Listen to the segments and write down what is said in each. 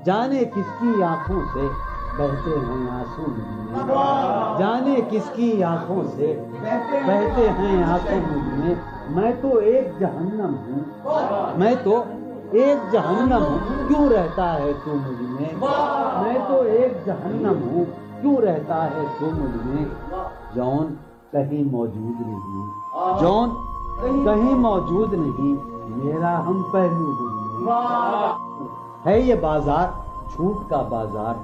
جانے کس کی آنکھوں سے بہتے ہیں آنسو مجھ میں، جانے کس کی آنکھوں سے بہتے ہیں آنسو مجھ میں، میں تو ایک جہنم ہوں، میں تو ایک جہنم ہوں، کیوں رہتا ہے تو مجھ میں، میں تو ایک جہنم ہوں، کیوں رہتا ہے تو مجھ میں، جون کہیں موجود نہیں، جون کہیں موجود نہیں، میرا ہم پہلو مجھ میں، ہے یہ بازار جھوٹ کا بازار،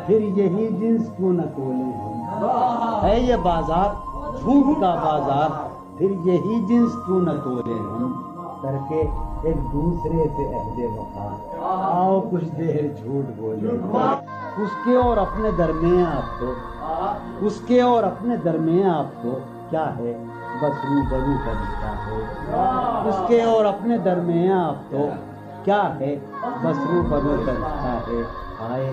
پھر یہی جنس کیوں نہ تولے ہم، ہے یہ بازار جھوٹ کا بازار، پھر یہی جنس کیوں نہ تولے ہم، کر کے ایک دوسرے سے عہد وفا، آؤ کچھ دیر جھوٹ بولے، اس کے اور اپنے درمیان آپ تو، اس کے اور اپنے درمیان آپ تو کیا ہے، بس روبرو کا رشتہ ہے، اس کے اور اپنے درمیان آپ تو کیا ہے، بس روبرو کا رشتہ ہے، آئے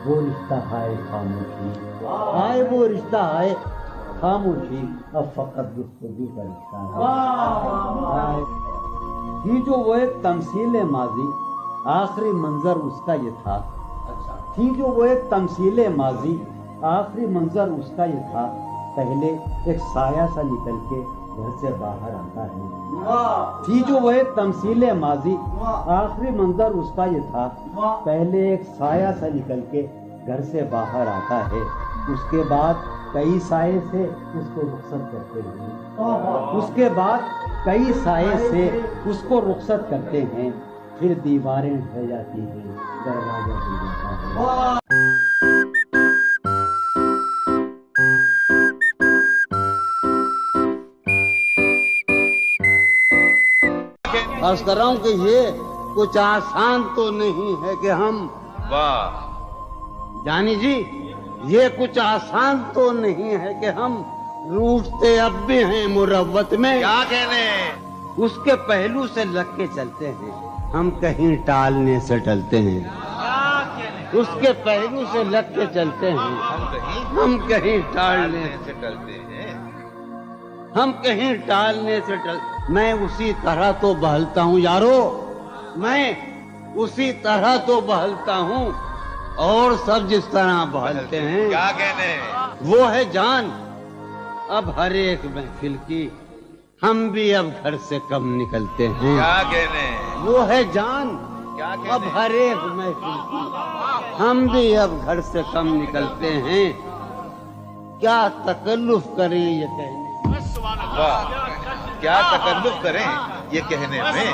وہ رشتہ ہائے خاموشی، آئے وہ رشتہ ہائے خاموشی، اب فقط گفتگو کا رشتہ ہے، تھی جو وہ ایک تمثیل ماضی، آخری منظر اس کا یہ تھا، تھی جو وہ ایک تمثیل ماضی، آخری منظر اس کا یہ تھا، پہلے ایک سایہ سا نکل کے گھر سے باہر آتا ہے، تھی جو وہ ایک تمثیل ماضی، آخری منظر اس کا یہ تھا، پہلے ایک سایہ سا نکل کے گھر سے باہر آتا ہے، اس کے بعد کئی سائے سے اس کو رخصت کرتے ہیں، اس کے بعد کئی سائے سے اس کو رخصت کرتے ہیں، پھر دیواریں ڈھہ جاتی ہیں، دروازہ کھل جاتا ہے۔ عرض کر رہا ہوں کہ یہ کچھ آسان تو نہیں ہے کہ ہم، جانی جی یہ کچھ آسان تو نہیں ہے کہ ہم روٹتے اب بھی ہیں مروت میں، کیا کہنے، اس کے پہلو سے لگ کے چلتے ہیں، ہم کہیں ٹالنے سے ٹلتے ہیں، اس کے پہلو سے لگ کے چلتے ہیں، ہم کہیں ٹالنے سے ٹلتے ہیں، ہم کہیں ٹالنے سے میں اسی طرح تو بہلتا ہوں یارو، میں اسی طرح تو بہلتا ہوں، اور سب جس طرح بہلتے ہیں، کیا کہنے، وہ ہے جان اب ہر ایک محفل کی، ہم بھی اب گھر سے کم نکلتے ہیں، کیا کہنے، وہ ہے جان کیا کہنے، اب ہر ایک محفل کی، ہم بھی اب گھر سے کم نکلتے ہیں، کیا تکلف کریں یہ کہنے، کیا تکلف کریں یہ کہنے میں،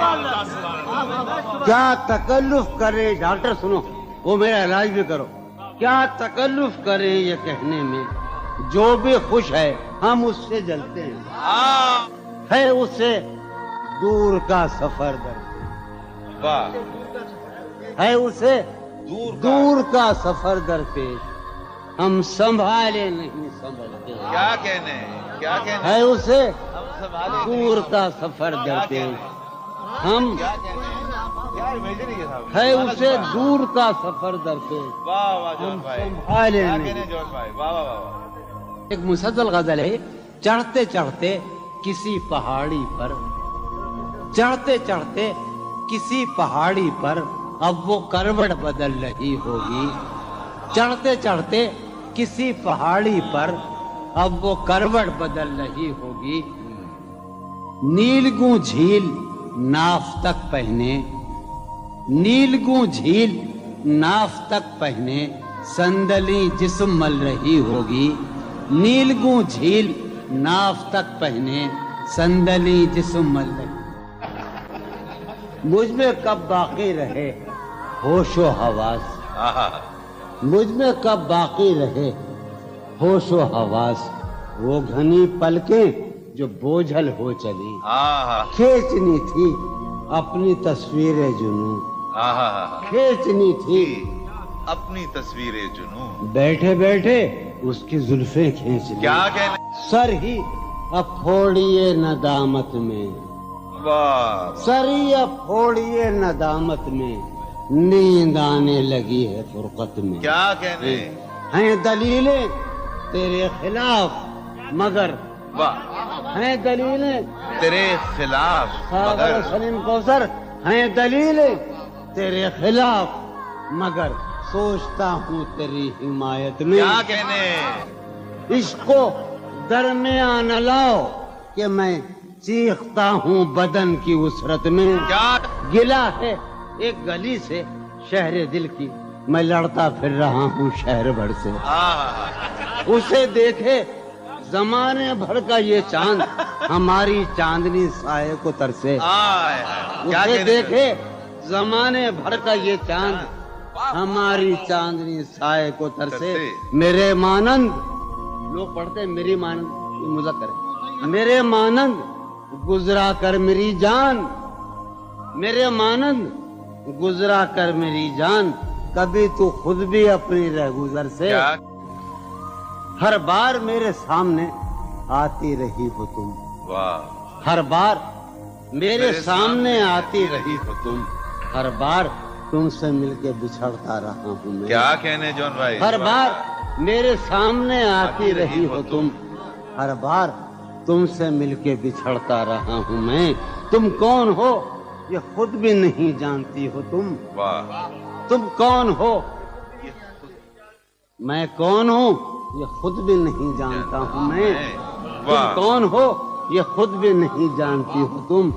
کیا تکلف کریں، ڈاکٹر سنو وہ میرا علاج بھی کرو، کیا تکلف کریں یہ کہنے میں، جو بھی خوش ہے ہم اس سے جلتے ہیں، ہے اسے دور کا سفر درپیش، ہے اسے دور کا سفر درپیش، ہم سنبھالے نہیں سنبھلتے، کیا کہنے، کیا کہنے، ہے اسے دور کا سفر درپیش، ہم ہے اسے دور کا سفر درپیش، ہم سنبھالے نہیں۔ ایک مسلسل غزل ہے، چڑھتے چڑھتے کسی پہاڑی پر، چڑھتے چڑھتے کسی پہاڑی پر، اب وہ کروٹ بدل رہی ہوگی، چڑھتے چڑھتے کسی پہاڑی پر، اب وہ کروٹ بدل رہی ہوگی، نیلگوں جھیل ناف تک پہنے، نیلگوں جھیل ناف تک پہنے، سندلی جسم مل رہی ہوگی، نیلگوں جھیل ناف تک پہنے، سندلی جسم مل رہی، مجھ میں کب باقی رہے ہوش و حواس، مجھ میں کب باقی رہے ہوش و حواس، وہ گھنی پلکیں جو بوجھل ہو چلی، کھینچنی تھی اپنی تصویر جنوں، کھینچنی تھی اپنی تصویر جنوں، بیٹھے بیٹھے اس کی زلفیں کھینچ لی، کیا کہنے، سر ہی اب پھوڑیے ندامت میں، سر ہی اب پھوڑیے ندامت میں، نیند آنے لگی ہے فرقت میں، کیا کہنے، ہیں دلیلیں تیرے خلاف مگر، ہیں دلیلیں تیرے خلاف مگر، سلیم کوثر ہیں دلیلیں تیرے خلاف مگر سوچتا ہوں تیری حمایت میں کیا کہنے عشق کو درمیان لاؤ کہ میں چیختا ہوں بدن کی وسرت میں کیا گلا ہے ایک گلی سے شہر دل کی میں لڑتا پھر رہا ہوں شہر بھر سے اسے دیکھے زمانے بھر کا یہ چاند ہماری چاندنی سائے کو ترسے اسے دیکھے زمانے بھر کا یہ چاند ہماری چاندنی سائے کو ترسے میرے مانند لوگ پڑھتے ہیں میری مانند یہ مذکر ہے میرے مانند گزرا کر میری جان میرے مانند گزرا کر میری جان کبھی تو خود بھی اپنی رہ گزر سے ہر بار میرے سامنے آتی رہی ہو تم ہر بار میرے سامنے آتی رہی ہو تم ہر بار تم سے مل کے بچھڑتا رہا ہوں میں کیا کہنے جون بھائی ہر بار میرے سامنے آتی رہی ہو تم ہر بار تم سے مل کے بچھڑتا رہا ہوں میں تم کون ہو یہ خود بھی نہیں جانتی ہو تم کون ہو میں کون ہوں یہ خود بھی نہیں جانتا ہوں میں تم کون ہو یہ خود بھی نہیں جانتی ہو تم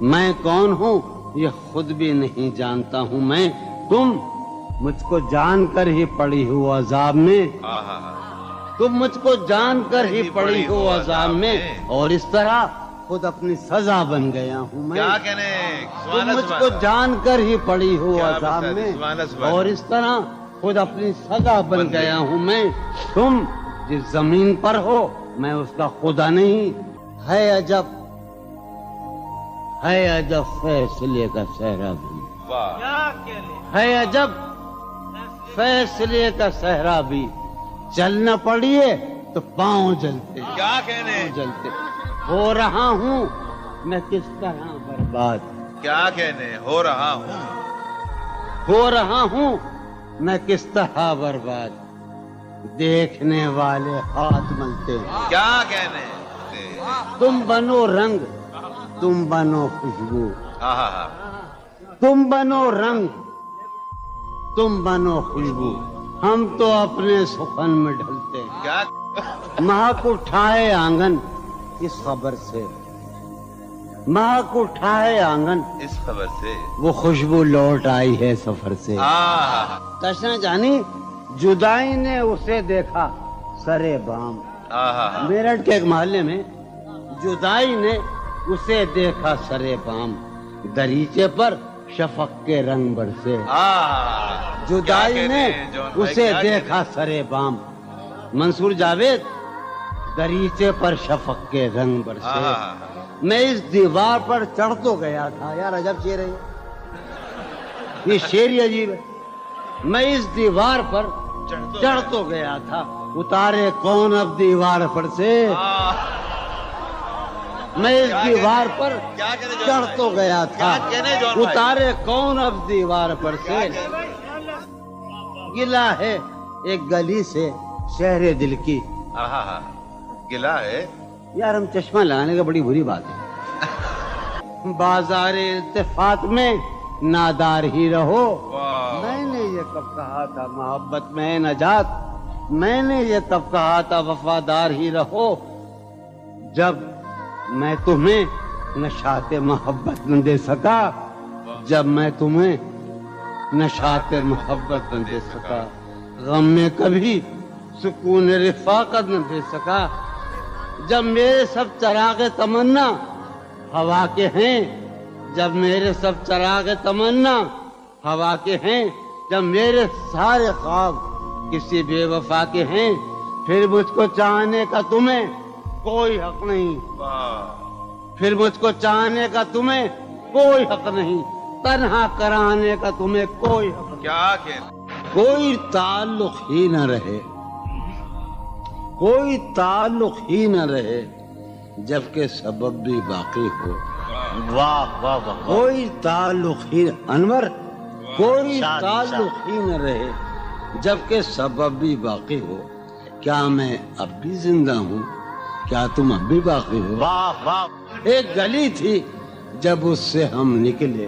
میں کون ہوں یہ خود بھی نہیں جانتا ہوں میں تم مجھ کو جان کر ہی پڑی ہو عذاب میں تم مجھ کو جان کر ہی پڑی ہو عذاب میں اور اس طرح خود اپنی سزا بن گیا ہوں میں کیا کہنے تم مجھ کو جان کر ہی پڑی ہو عذاب میں اور اس طرح خود اپنی سزا بن گیا ہوں میں تم جس زمین پر ہو میں اس کا خدا نہیں ہے عجب فیصلے کا صحرا بھی ہے عجب فیصلے کا صحرا بھی چلنا پڑیے تو پاؤں جلتے کیا کہنے جلتے ہو رہا ہوں میں کس طرح برباد کیا کہنے ہو رہا ہوں میں کس طرح برباد دیکھنے والے ہاتھ ملتے کیا کہنے تم بنو رنگ تم بنو خوشبو تم بنو رنگ تم بنو خوشبو ہم تو اپنے سخن میں ڈھلتے کیا مہک اٹھائے آنگن اس خبر سے مہک اٹھائے آنگن اس خبر سے وہ خوشبو لوٹ آئی ہے سفر سے تشنا جانی جدائی نے اسے دیکھا سرے بام میرٹھ کے ایک محلے میں جدائی نے اسے دیکھا سرے بام دریچے پر شفق کے رنگ برسے جدائی نے اسے دیکھا سرے بام منصور جاوید دریچے پر شفق کے رنگ برسے میں اس دیوار پر چڑھ تو گیا تھا یار عجب شعر ہے یہ شعر ہی عجیب ہے میں اس دیوار پر چڑھ تو گیا تھا اتارے کون اب دیوار پر سے میں اس دیوار پر چڑھ تو گیا تھا اتارے کون اب دیوار پر سے گلا ہے ایک گلی سے شہر دل کی گلا ہے یار ہم چشمہ لگانے کا بڑی بری بات ہے بازار التفات میں نادار ہی رہو میں نے یہ کب کہا تھا محبت میں نجات میں نے یہ کب کہا تھا وفادار ہی رہو جب میں تمہیں نشاط محبت نہ دے سکا جب میں تمہیں نشاط محبت نہ دے سکا غم میں کبھی سکون رفاقت نہ دے سکا جب میرے سب چراغ تمنا ہوا کے ہیں جب میرے سب چراغ تمنا ہوا کے ہیں جب میرے سارے خواب کسی بے وفا کے ہیں پھر مجھ کو چاہنے کا تمہیں کوئی حق نہیں پھر مجھ کو چاہنے کا تمہیں کوئی حق نہیں تنہا کرانے کا تمہیں کوئی حق نہیں کیا کہنے کوئی تعلق ہی نہ رہے کوئی تعلق ہی نہ رہے جبکہ سبب بھی باقی ہو واہ واہ واہ کوئی تعلق ہی انور کوئی تعلق ہی نہ رہے جبکہ سبب بھی باقی ہو کیا میں اب بھی زندہ ہوں کیا تم اب بھی باقی ہو واہ واہ ایک گلی تھی جب اس سے ہم نکلے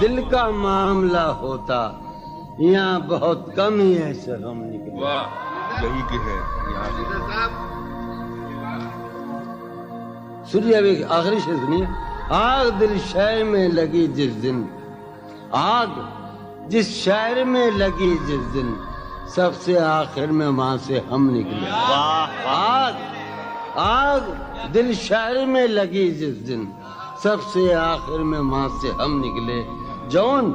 دل کا معاملہ ہوتا یہاں بہت کم ہی ایسے غم نکلے. واہ یہی کہ ہے یہاں سے. سنیے ابھی آخری شعر سنیے. آگ دل شہر میں لگی جس دن، آگ جس شہر میں لگی جس دن، سب سے آخر میں وہاں سے ہم نکلے. آگ آگ دل شہر میں لگی جس دن، سب سے آخر میں وہاں سے ہم نکلے. جون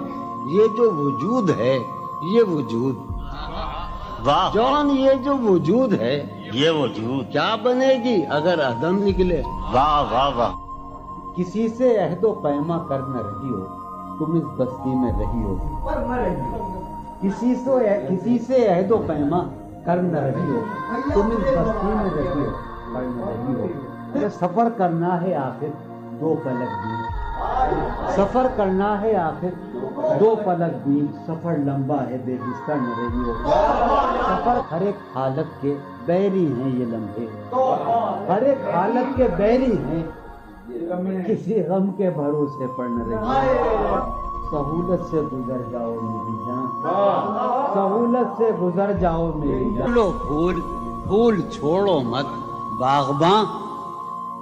یہ جو وجود ہے یہ وجود، واہ جون یہ جو وجود ہے یہ وجود. کیا بنے گی اگر عدم نکلے. واہ واہ واہ. کسی سے عہد و پیما کر نہ رہی ہو تم اس بستی میں رہی ہو. کسی سے عہد و پیما کر نہ رہی ہو تم اس بستی میں رہی ہو کر نہ رہی ہو. سفر کرنا ہے آخر دو پلک بھی، سفر کرنا ہے آخر دو پلک بھی، سفر لمبا ہے بے بستر نہ رہی ہو. سفر ہر ایک حالت کے بیری ہیں یہ لمحے، ہر ایک حالت کے بیری ہیں، کسی غم کے بھروسے پر نہ رہی ہو. سہولت سے گزر جاؤ میری جان، سہولت سے گزر جاؤ میری جان. پھولو پھول پھول چھوڑو مت باغباں،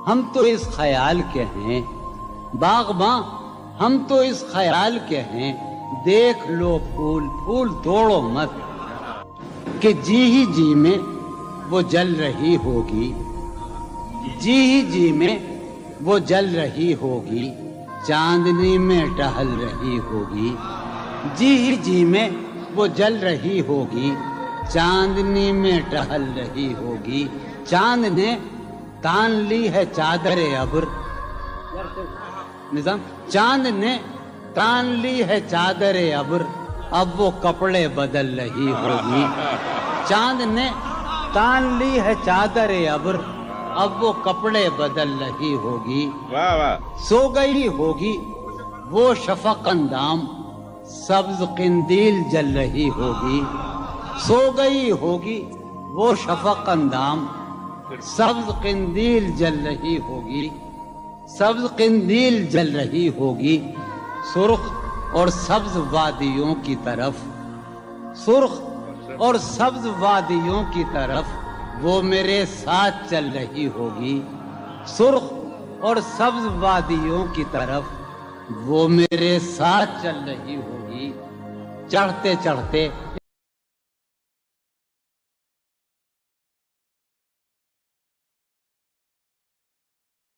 ہم تو اس خیال کے ہیں باغباں، ہم تو اس خیال کے ہیں. دیکھ لو پھول پھول توڑو مت، کہ جی ہی جی میں وہ جل رہی ہوگی، جی ہی جی میں وہ جل رہی ہوگی، چاندنی میں ٹہل رہی ہوگی. جی ہی جی میں وہ جل رہی ہوگی، چاندنی میں ٹہل رہی ہوگی. چاند نے تان لی ہے چادر ابر، نظام چاند نے تان لی ہے چادر ابر، اب وہ کپڑے بدل رہی ہوگی. چاند نے تان لی ہے چادر ابر، اب وہ کپڑے بدل رہی ہوگی. واہ واہ. سو گئی ہوگی وہ شفق اندام، سبز قندیل جل رہی ہوگی. سو گئی ہوگی وہ شفق اندام، سبز قندیل جل رہی ہوگی. سبز قندیل جل رہی ہوگی. سرخ اور سبز وادیوں کی طرف، سرخ اور سبز وادیوں کی طرف وہ میرے ساتھ چل رہی ہوگی. سرخ اور سبز وادیوں کی طرف وہ میرے ساتھ چل رہی ہوگی. چڑھتے چڑھتے